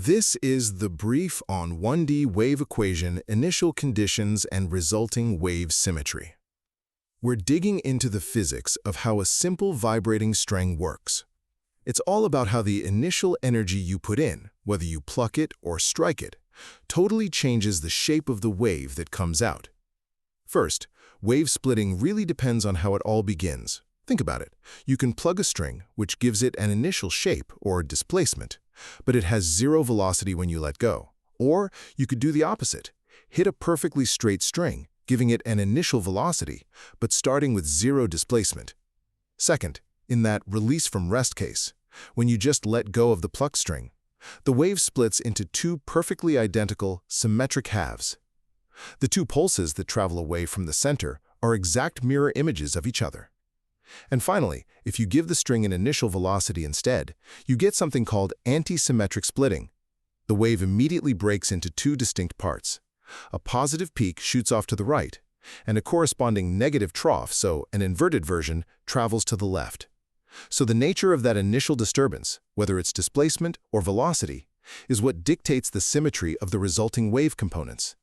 This is the brief on 1D wave equation, initial conditions, and resulting wave symmetry. We're digging into the physics of how a simple vibrating string works. It's all about how the initial energy you put in, whether you pluck it or strike it, totally changes the shape of the wave that comes out. First, wave splitting really depends on how it all begins. Think about it. You can plug a string, which gives it an initial shape, or displacement, but it has zero velocity when you let go. Or you could do the opposite. Hit a perfectly straight string, giving it an initial velocity, but starting with zero displacement. Second, in that release from rest case, when you just let go of the plucked string, the wave splits into two perfectly identical, symmetric halves. The two pulses that travel away from the center are exact mirror images of each other. And finally, if you give the string an initial velocity instead, you get something called anti-symmetric splitting. The wave immediately breaks into two distinct parts. A positive peak shoots off to the right, and a corresponding negative trough, so an inverted version, travels to the left. So the nature of that initial disturbance, whether it's displacement or velocity, is what dictates the symmetry of the resulting wave components.